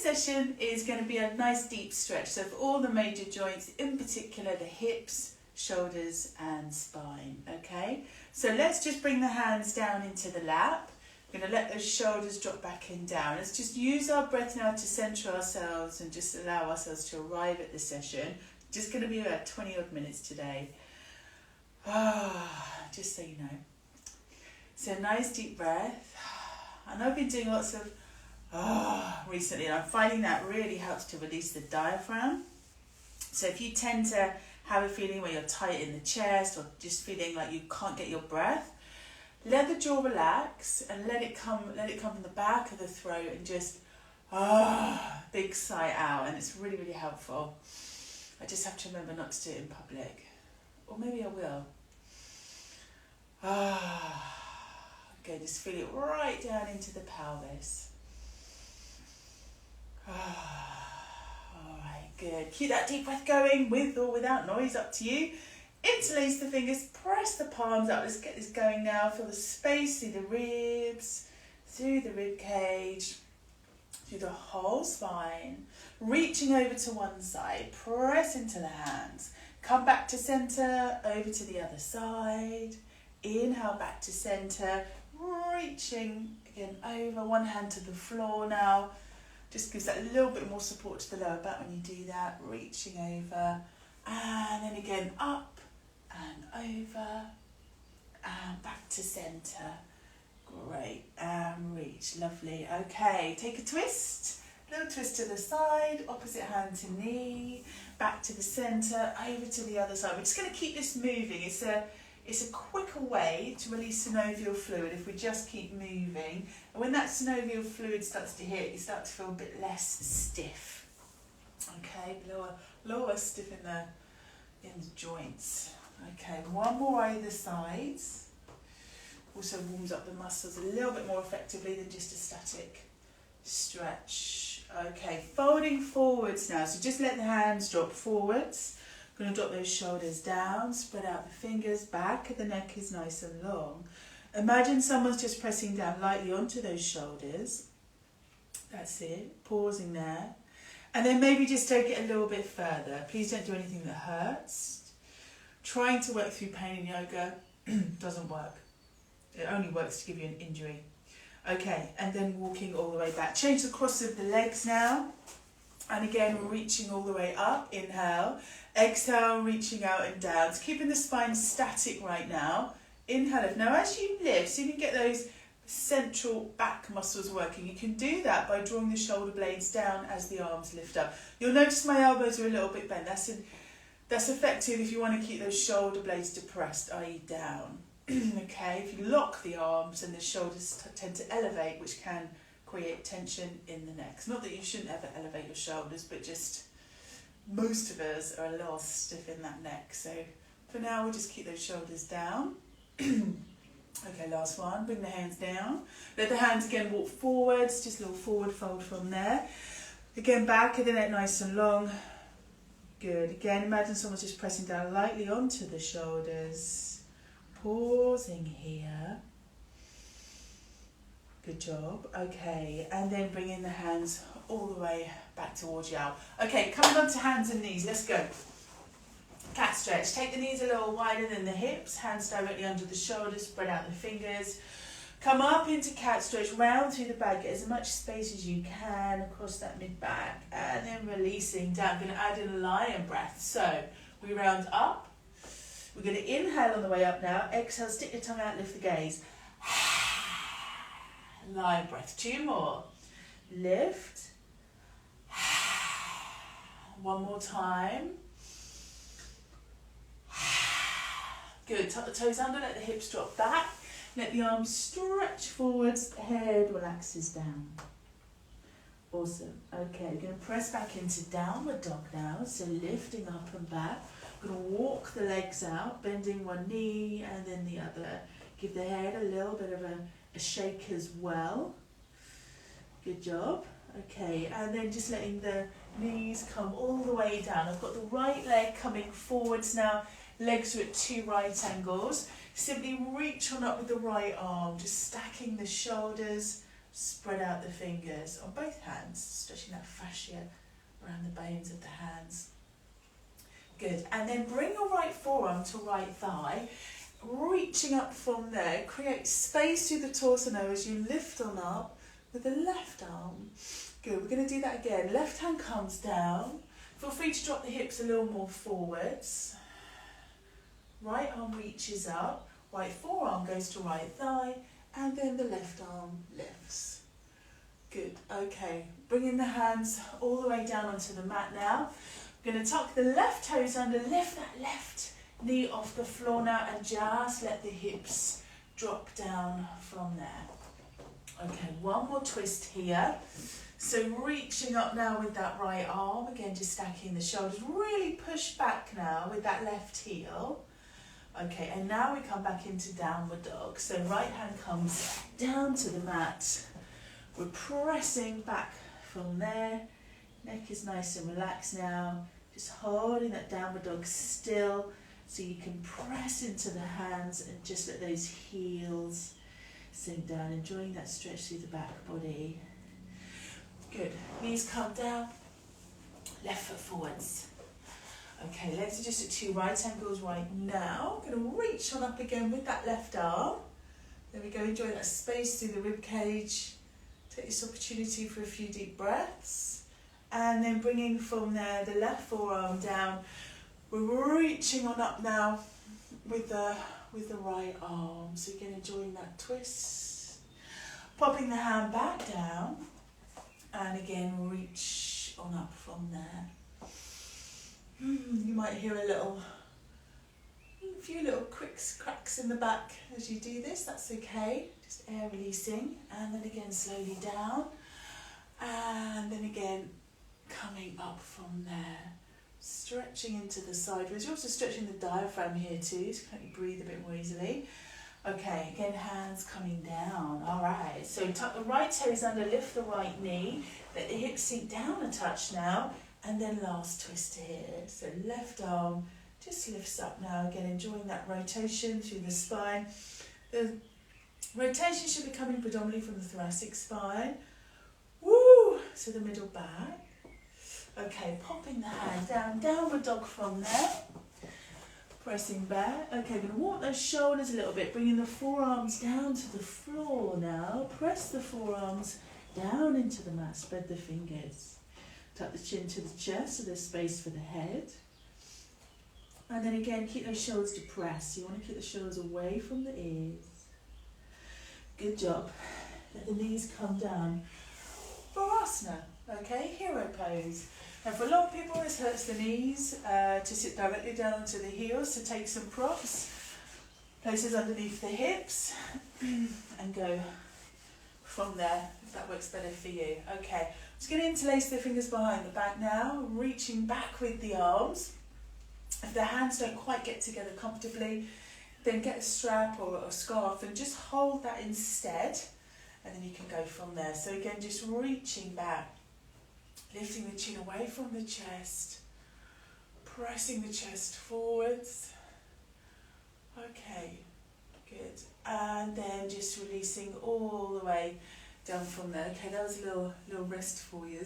session is going to be a nice deep stretch. So for all the major joints, in particular the hips, shoulders and spine, okay? So let's just bring the hands down into the lap. We're going to let those shoulders drop back in down. Let's just use our breath now to centre ourselves and just allow ourselves to arrive at the session. Just going to be about 20 odd minutes today. Just so you know. So nice deep breath. And I've been doing lots of recently, and I'm finding that really helps to release the diaphragm. So if you tend to have a feeling where you're tight in the chest or just feeling like you can't get your breath, let the jaw relax and let it come from the back of the throat and just big sigh out, and it's really, really helpful. I just have to remember not to do it in public. Or maybe I will. Okay, just feel it right down into the pelvis. Alright, good. Keep that deep breath going with or without noise, up to you. Interlace the fingers, press the palms up. Let's get this going now. Feel the space through the ribs, through the rib cage, through the whole spine. Reaching over to one side, press into the hands. Come back to centre, over to the other side. Inhale back to centre, reaching again over, one hand to the floor now. Just gives that a little bit more support to the lower back when you do that. Reaching over, and then again up and over, and back to centre. Great, and reach, lovely. Okay, take a twist, little twist to the side, opposite hand to knee, back to the centre, over to the other side. We're just going to keep this moving. It's a quicker way to release synovial fluid if we just keep moving. And when that synovial fluid starts to hit, you start to feel a bit less stiff. Okay, lower stiff in the joints. Okay, one more either sides. Also warms up the muscles a little bit more effectively than just a static stretch. Okay, folding forwards now. So just let the hands drop forwards. Going to drop those shoulders down, spread out the fingers, back of the neck is nice and long. Imagine someone's just pressing down lightly onto those shoulders. That's it, pausing there. And then maybe just take it a little bit further. Please don't do anything that hurts. Trying to work through pain in yoga doesn't work. It only works to give you an injury. Okay, and then walking all the way back. Change the cross of the legs now. And again, we're reaching all the way up. Inhale. Exhale, reaching out and down. So keeping the spine static right now. Inhale, lift. Now as you lift, so you can get those central back muscles working, you can do that by drawing the shoulder blades down as the arms lift up. You'll notice my elbows are a little bit bent. That's effective if you want to keep those shoulder blades depressed, i.e. down. Okay, if you lock the arms and the shoulders tend to elevate, which can create tension in the neck. It's not that you shouldn't ever elevate your shoulders, but just most of us are a little stiff in that neck. So for now, we'll just keep those shoulders down. Okay, last one. Bring the hands down. Let the hands again walk forwards, just a little forward fold from there. Again, back of the neck nice and long. Good. Again, imagine someone's just pressing down lightly onto the shoulders. Pausing here. Good job. Okay, and then bringing the hands all the way back towards you out. Okay, coming on to hands and knees. Let's go. Cat stretch. Take the knees a little wider than the hips. Hands directly under the shoulders. Spread out the fingers. Come up into cat stretch. Round through the back. Get as much space as you can across that mid back. And then releasing down. Going to add in a lion breath. So we round up. We're going to inhale on the way up now. Exhale. Stick your tongue out. Lift the gaze. Lion breath. Two more. Lift. One more time. Good. Tuck the toes under, let the hips drop back. Let the arms stretch forwards, head relaxes down. Awesome. Okay, we're going to press back into downward dog now. So lifting up and back. We're going to walk the legs out, bending one knee and then the other. Give the head a little bit of a shake as well. Good job. Okay, and then just letting the knees come all the way down. I've got the right leg coming forwards now. Legs are at 2 right angles. Simply reach on up with the right arm, just stacking the shoulders, Spread out the fingers on both hands, stretching that fascia around the bones of the hands. Good. And then bring your right forearm to right thigh, reaching up from there. Create space through the torso now as you lift on up with the left arm. Good. We're going to do that again. Left hand comes down. Feel free to drop the hips a little more forwards. Right arm reaches up. Right forearm goes to right thigh. And then the left arm lifts. Good. Okay. Bringing the hands all the way down onto the mat now. We're going to tuck the left toes under, lift that left knee off the floor now and just let the hips drop down from there. Okay, one more twist here. So reaching up now with that right arm, again just stacking the shoulders, really push back now with that left heel. Okay, and now we come back into downward dog. So right hand comes down to the mat. We're pressing back from there. Neck is nice and relaxed now. Just holding that downward dog still so you can press into the hands and just let those heels sink down, enjoying that stretch through the back body. Good. Knees come down, left foot forwards. Okay, legs are just at 2 right angles right now. Going to reach on up again with that left arm. There we go, enjoy that space through the rib cage. Take this opportunity for a few deep breaths. And then bringing from there the left forearm down. We're reaching on up now with the right arm. So again, enjoying that twist. Popping the hand back down. And again, reach on up from there. You might hear a few little cracks in the back as you do this. That's okay. Just air releasing. And then again, slowly down. And then again, coming up from there. Stretching into the sideways. You're also stretching the diaphragm here too, so can you breathe a bit more easily. Okay, again, hands coming down. All right, so tuck the right toes under, lift the right knee. Let the hips sink down a touch now. And then last twist here. So left arm just lifts up now. Again, enjoying that rotation through the spine. The rotation should be coming predominantly from the thoracic spine. Woo! So the middle back. Okay, popping the hand down, downward dog from there. Pressing back. Okay, we're going to walk those shoulders a little bit, bringing the forearms down to the floor now. Press the forearms down into the mat, spread the fingers. Tuck the chin to the chest so there's space for the head. And then again, keep those shoulders depressed. You want to keep the shoulders away from the ears. Good job. Let the knees come down. Varasana, okay, hero pose. And for a lot of people, this hurts the knees to sit directly down onto the heels. So take some props, places underneath the hips, and go from there, if that works better for you. Okay, just going to interlace the fingers behind the back now, reaching back with the arms. If the hands don't quite get together comfortably, then get a strap or a scarf and just hold that instead, and then you can go from there. So again, just reaching back, lifting the chin away from the chest, pressing the chest forwards. Okay, good. And then just releasing all the way down from there. Okay, that was a little rest for you.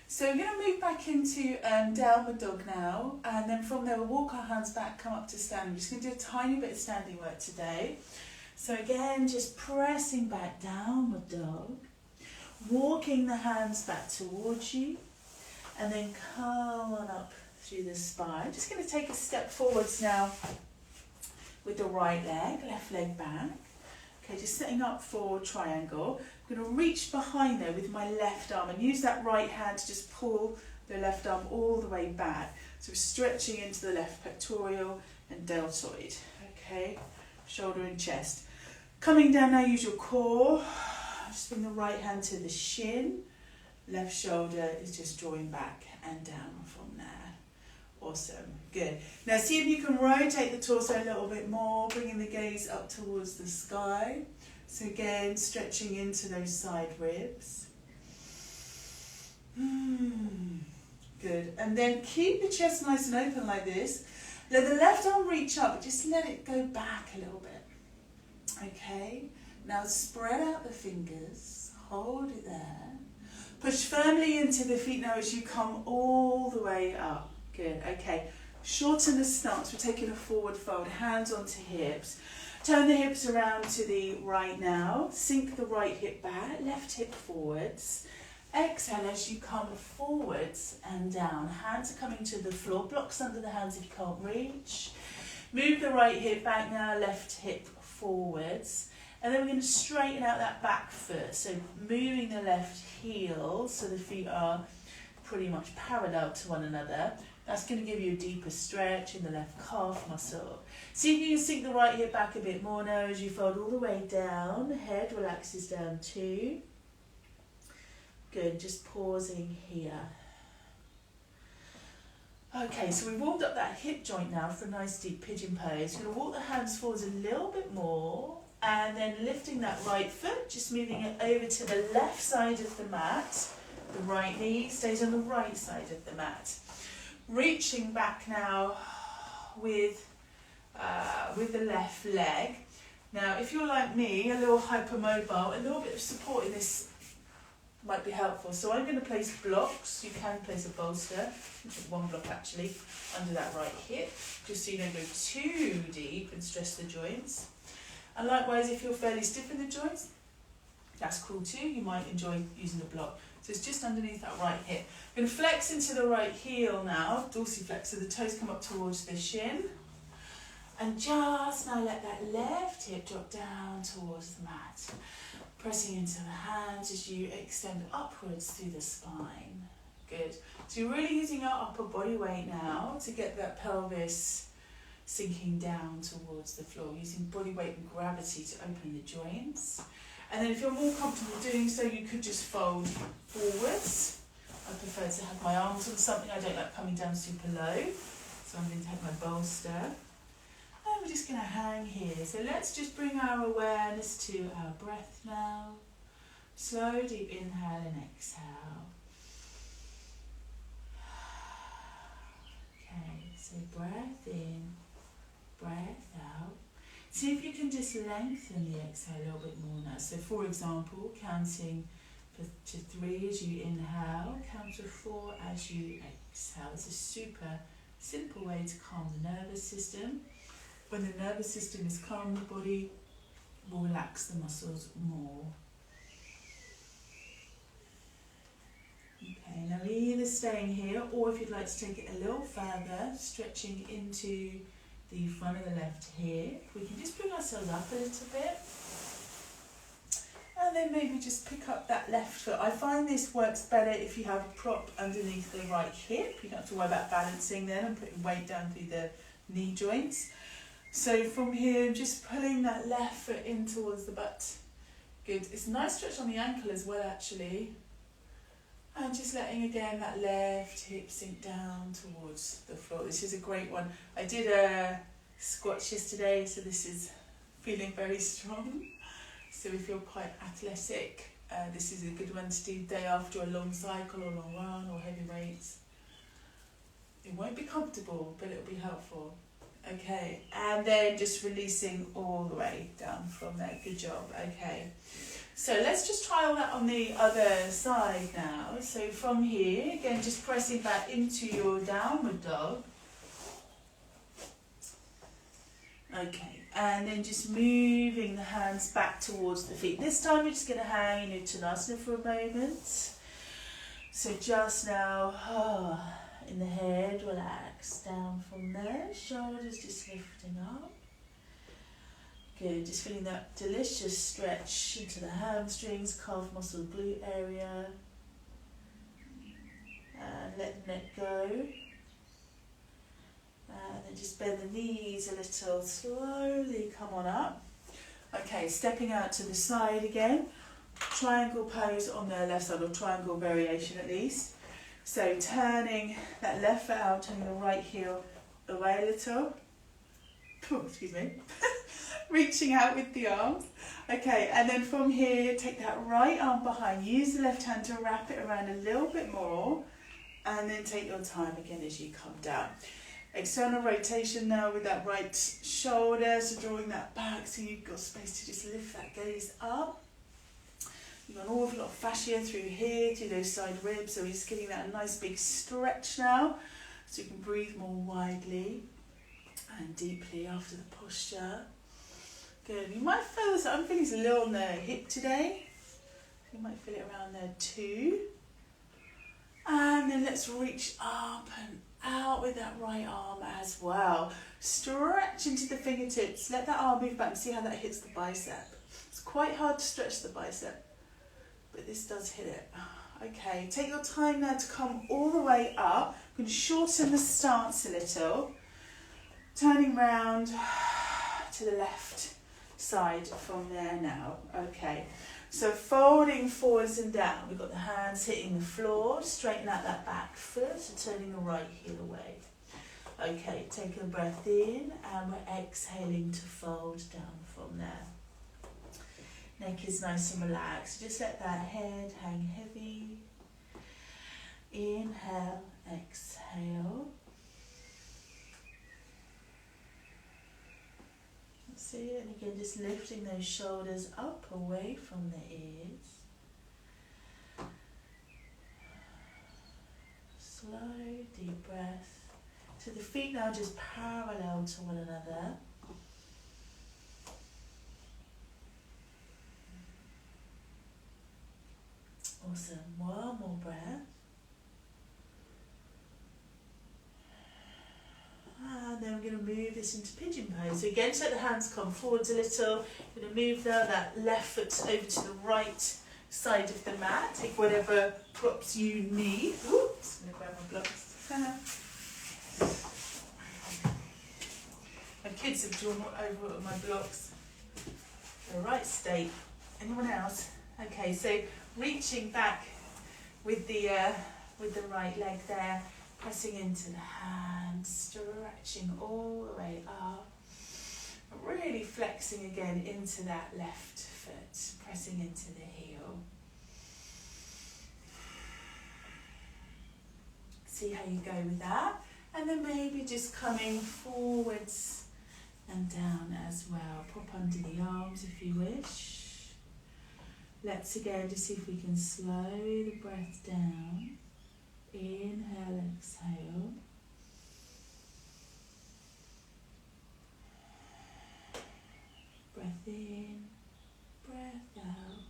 So we're going to move back into downward dog now, and then from there we'll walk our hands back, come up to standing. We're just going to do a tiny bit of standing work today. So again, just pressing back, downward dog, walking the hands back towards you, and then come on up through the spine. Just going to take a step forwards now with the right leg, left leg back. Okay, just setting up for triangle. I'm going to reach behind there with my left arm and use that right hand to just pull the left arm all the way back. So we're stretching into the left pectoral and deltoid. Okay, shoulder and chest. Coming down now, use your core. Just bring the right hand to the shin. Left shoulder is just drawing back and down from there. Awesome, good. Now see if you can rotate the torso a little bit more, bringing the gaze up towards the sky. So again, stretching into those side ribs. Good, and then keep the chest nice and open like this. Let the left arm reach up, but just let it go back a little bit. Okay, now spread out the fingers, hold it there. Push firmly into the feet now as you come all the way up. Good, okay. Shorten the stance, we're taking a forward fold, hands onto hips. Turn the hips around to the right now. Sink the right hip back, left hip forwards. Exhale as you come forwards and down. Hands are coming to the floor. Blocks under the hands if you can't reach. Move the right hip back now, left hip forwards. And then we're going to straighten out that back foot. So moving the left heel so the feet are pretty much parallel to one another. That's going to give you a deeper stretch in the left calf muscle. See if you can sink the right hip back a bit more now as you fold all the way down. The head relaxes down too. Good, just pausing here. Okay, so we've warmed up that hip joint now for a nice deep pigeon pose. We're going to walk the hands forwards a little bit more and then lifting that right foot, just moving it over to the left side of the mat. The right knee stays on the right side of the mat. Reaching back now with the left leg. Now, if you're like me, a little hypermobile, a little bit of support in this might be helpful. So I'm going to place blocks. You can place a bolster, one block actually, under that right hip, just so you don't go too deep and stress the joints. And likewise, if you're fairly stiff in the joints, that's cool too. You might enjoy using a block. So it's just underneath that right hip. We're going to flex into the right heel now, dorsiflex, so the toes come up towards the shin. And just now let that left hip drop down towards the mat. Pressing into the hands as you extend upwards through the spine. Good. So you're really using our upper body weight now to get that pelvis sinking down towards the floor, using body weight and gravity to open the joints. And then if you're more comfortable doing so, you could just fold forwards. I prefer to have my arms on something. I don't like coming down super low. So I'm going to take my bolster. And we're just going to hang here. So let's just bring our awareness to our breath now. Slow, deep inhale and exhale. Okay, so breath in, breath out. See if you can just lengthen the exhale a little bit more now. So for example, counting to 3 as you inhale, count to 4 as you exhale. It's a super simple way to calm the nervous system. When the nervous system is calm, the body will relax the muscles more. Okay, now either staying here, or if you'd like to take it a little further, stretching into the front of the left hip. We can just bring ourselves up a little bit. And then maybe just pick up that left foot. I find this works better if you have a prop underneath the right hip. You don't have to worry about balancing then and putting weight down through the knee joints. So from here, just pulling that left foot in towards the butt. Good. It's a nice stretch on the ankle as well, actually. And just letting, again, that left hip sink down towards the floor. This is a great one. I did a squats yesterday, so this is feeling very strong. So if you're quite athletic, this is a good one to do day after a long cycle or long run or heavy weights. It won't be comfortable, but it'll be helpful. Okay, and then just releasing all the way down from there. Good job. Okay, so let's just try all that on the other side now. So from here, again, just pressing back into your downward dog. Okay, and then just moving the hands back towards the feet. This time we're just going to hang in Uttanasana for a moment. So just now, in the head, relax down from there. Shoulders just lifting up. Good, just feeling that delicious stretch into the hamstrings, calf muscle, glute area. And let the neck go. And then just bend the knees a little, slowly come on up. Okay, stepping out to the side again. Triangle pose on the left side, or triangle variation at least. So turning that left foot out, turning the right heel away a little. Oh, excuse me. Reaching out with the arms. Okay, and then from here, take that right arm behind. Use the left hand to wrap it around a little bit more. And then take your time again as you come down. External rotation now with that right shoulder. So drawing that back so you've got space to just lift that gaze up. You've got an awful lot of fascia through here, through those side ribs, so we're just giving that a nice big stretch now, so you can breathe more widely and deeply after the posture. Good. You might feel this, I'm feeling this a little on the hip today. You might feel it around there too. And then let's reach up and out with that right arm as well. Stretch into the fingertips. Let that arm move back and see how that hits the bicep. It's quite hard to stretch the bicep, but this does hit it. Okay, take your time now to come all the way up. I'm going to shorten the stance a little. Turning round to the left side from there now. Okay, so folding forwards and down. We've got the hands hitting the floor. Straighten out that back foot, so turning the right heel away. Okay, take a breath in and we're exhaling to fold down from there. Neck is nice and relaxed. Just let that head hang heavy. Inhale, exhale. That's it. And again, just lifting those shoulders up away from the ears. Slow, deep breath. So the feet now just parallel to one another. Awesome. One more breath. And then we're going to move this into pigeon pose. So again, just let the hands come forwards a little. We're going to move now that left foot over to the right side of the mat. Take whatever props you need. Oops, I'm going to grab my blocks. My kids have drawn over my blocks. The right state. Anyone else? Okay, so reaching back with the right leg there, pressing into the hands, stretching all the way up, really flexing again into that left foot, pressing into the heel. See how you go with that, and then maybe just coming forwards and down as well. Pop under the arms if you wish. Let's again just see if we can slow the breath down. Inhale, exhale. Breath in, breath out.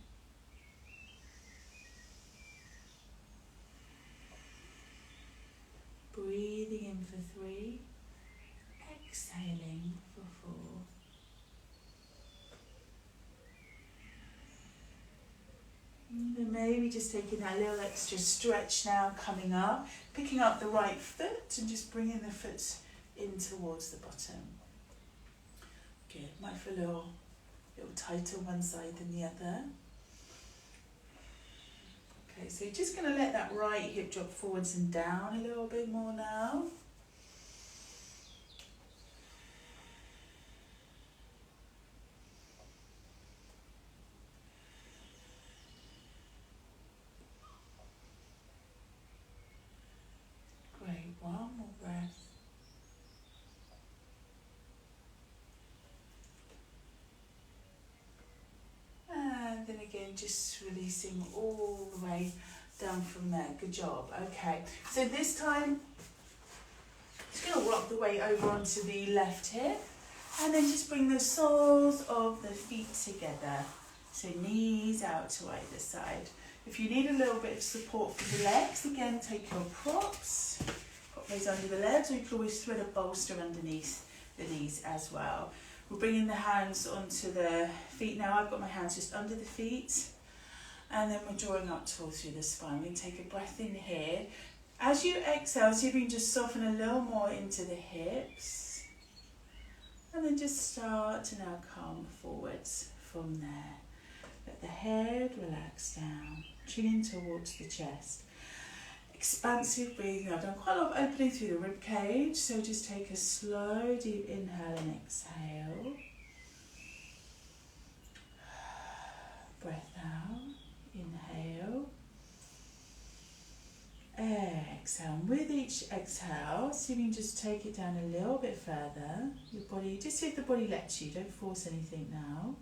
Breathing in for 3, exhaling for 4. And maybe just taking that little extra stretch now, coming up, picking up the right foot and just bringing the foot in towards the bottom. Good, might feel a little tighter one side than the other. Okay, so you're just going to let that right hip drop forwards and down a little bit more now. Great, one more breath. And then again, just releasing all the way down from there. Good job. Okay, so this time, just going to rock the weight over onto the left hip. And then just bring the soles of the feet together. So knees out to either side. If you need a little bit of support for the legs, again, take your props. Pop those under the legs, or you can always thread a bolster underneath the knees as well. We're bringing the hands onto the feet now. I've got my hands just under the feet. And then we're drawing up tall through the spine. We're going to take a breath in here. As you exhale, see if you can just soften a little more into the hips. And then just start to now come forwards from there. Let the head relax down, chin towards the chest. Expansive breathing. I've done quite a lot of opening through the rib cage, so just take a slow, deep inhale and exhale. Breath out, inhale. Exhale. And with each exhale, see if you can just take it down a little bit further. Your body, just see if the body lets you, don't force anything now.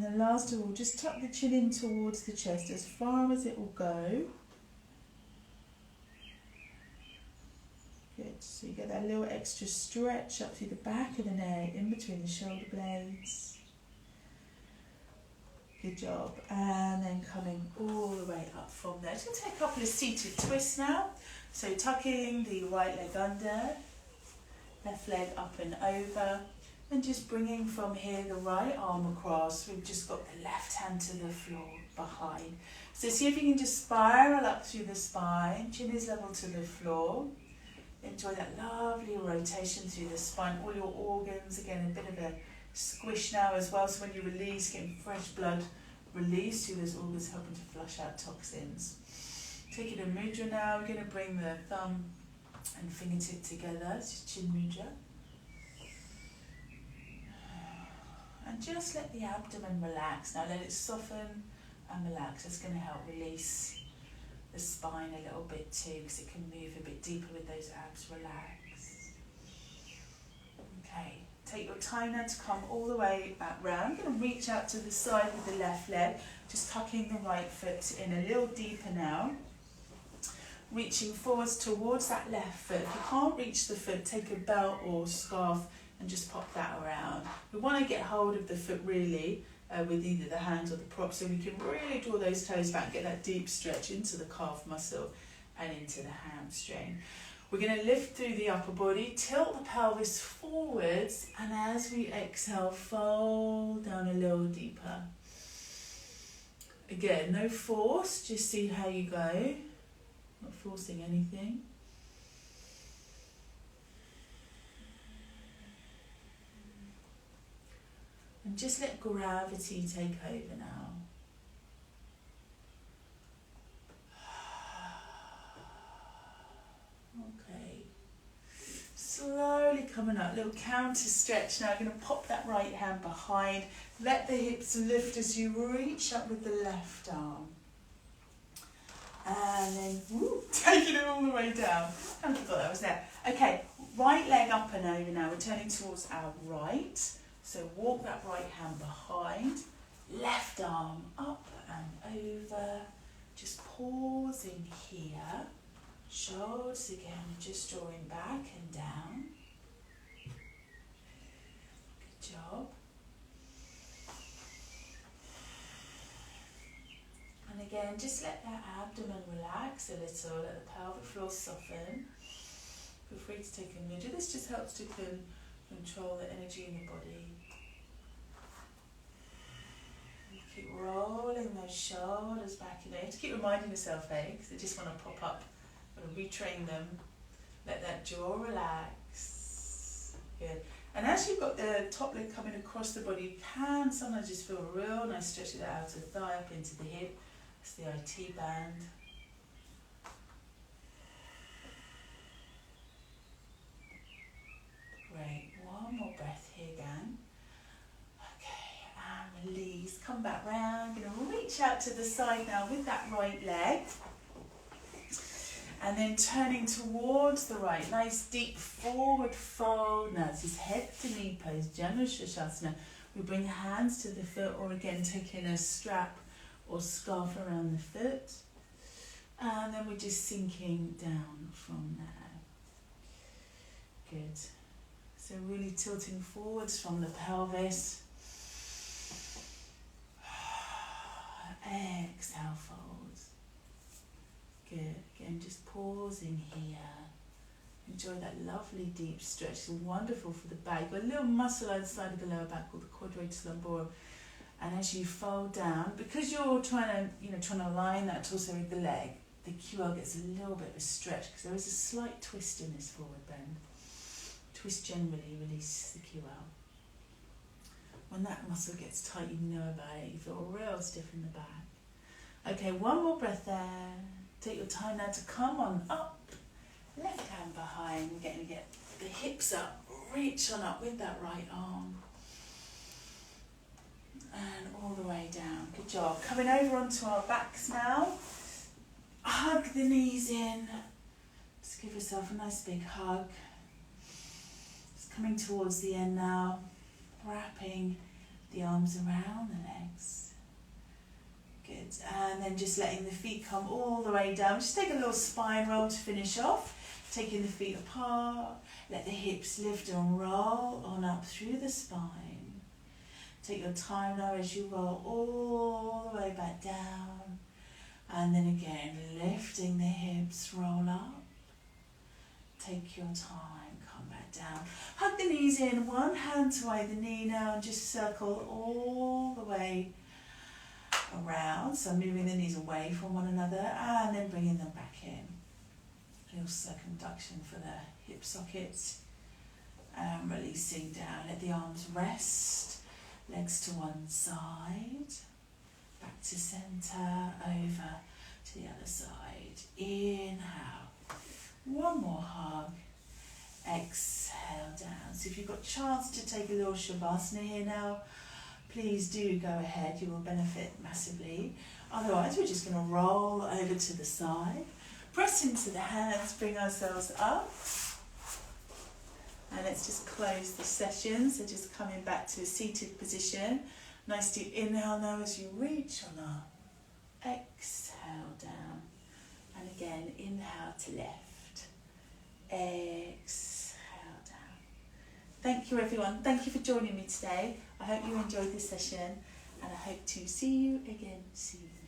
And then last of all, just tuck the chin in towards the chest as far as it will go. Good, so you get that little extra stretch up through the back of the neck, in between the shoulder blades. Good job. And then coming all the way up from there. Just going to take a couple of seated twists now. So tucking the right leg under, left leg up and over, and just bringing from here the right arm across. We've just got the left hand to the floor behind. So see if you can just spiral up through the spine, chin is level to the floor. Enjoy that lovely rotation through the spine, all your organs, again a bit of a squish now as well, so when you release, getting fresh blood release through those organs, helping to flush out toxins. Take it a mudra now, we're going to bring the thumb and fingertip together, it's chin mudra. And just let the abdomen relax, now let it soften and relax, it's going to help release the spine a little bit too, because it can move a bit deeper with those abs relaxed. Okay, take your time now to come all the way back round. I'm going to reach out to the side with the left leg, just tucking the right foot in a little deeper now. Reaching forwards towards that left foot. If you can't reach the foot, take a belt or scarf and just pop that around. We want to get hold of the foot really, with either the hands or the prop, so we can really draw those toes back, get that deep stretch into the calf muscle and into the hamstring. We're going to lift through the upper body, tilt the pelvis forwards, and as we exhale, fold down a little deeper. Again, no force, just see how you go, not forcing anything. And just let gravity take over now. Okay. Slowly coming up, little counter stretch now. I'm going to pop that right hand behind. Let the hips lift as you reach up with the left arm. And then taking it all the way down. I forgot that was there. Okay, right leg up and over now. We're turning towards our right. So walk that right hand behind, left arm up and over, just pausing here, shoulders again just drawing back and down. Good job. And again, just let that abdomen relax a little, let the pelvic floor soften. Feel free to take a mudra. This just helps to control the energy in the body. Keep rolling those shoulders back in there. Just keep reminding yourself, because they just want to pop up. Want to retrain them. Let that jaw relax. Good. And as you've got the top leg coming across the body, you can sometimes just feel a real nice stretch of the outer thigh up into the hip. It's the IT band. Great. One more breath here, gang. Release, come back round, going to reach out to the side now with that right leg and then turning towards the right, nice deep forward fold. Now this is head to knee pose, Janu Shasana. We bring hands to the foot, or again taking a strap or scarf around the foot, and then we're just sinking down from there. Good. So really tilting forwards from the pelvis. Exhale, fold. Good. Again, just pausing here. Enjoy that lovely deep stretch. It's wonderful for the back. You've got a little muscle outside of the lower back called the quadratus lumborum. And as you fold down, because you're trying to align that torso with the leg, the QL gets a little bit of a stretch because there is a slight twist in this forward bend. Twist generally releases the QL. When that muscle gets tight, you know about it. You feel real stiff in the back. Okay, one more breath there. Take your time now to come on up. Left hand behind. We're going to get the hips up. Reach on up with that right arm. And all the way down. Good job. Coming over onto our backs now. Hug the knees in. Just give yourself a nice big hug. Just coming towards the end now. Wrapping The arms around the legs. Good. And then just letting the feet come all the way down. Just take a little spine roll to finish off. Taking the feet apart. Let the hips lift and roll on up through the spine. Take your time now as you roll all the way back down. And then again, lifting the hips, roll up. Take your time, come back down. Hug the knees in, one hand to either knee now, and just circle all the way around. So moving the knees away from one another and then bringing them back in. A little circumduction for the hip sockets. And releasing down, let the arms rest. Legs to one side. Back to centre, over to the other side. Inhale. One more hug. Exhale down. So if you've got a chance to take a little Shavasana here now, please do go ahead. You will benefit massively. Otherwise, we're just going to roll over to the side. Press into the hands, bring ourselves up. And let's just close the session. So just coming back to a seated position. Nice deep inhale now as you reach on up. Exhale down. And again, inhale to left. Exhale down. Thank you everyone. Thank you for joining me today. I hope you enjoyed this session and I hope to see you again soon.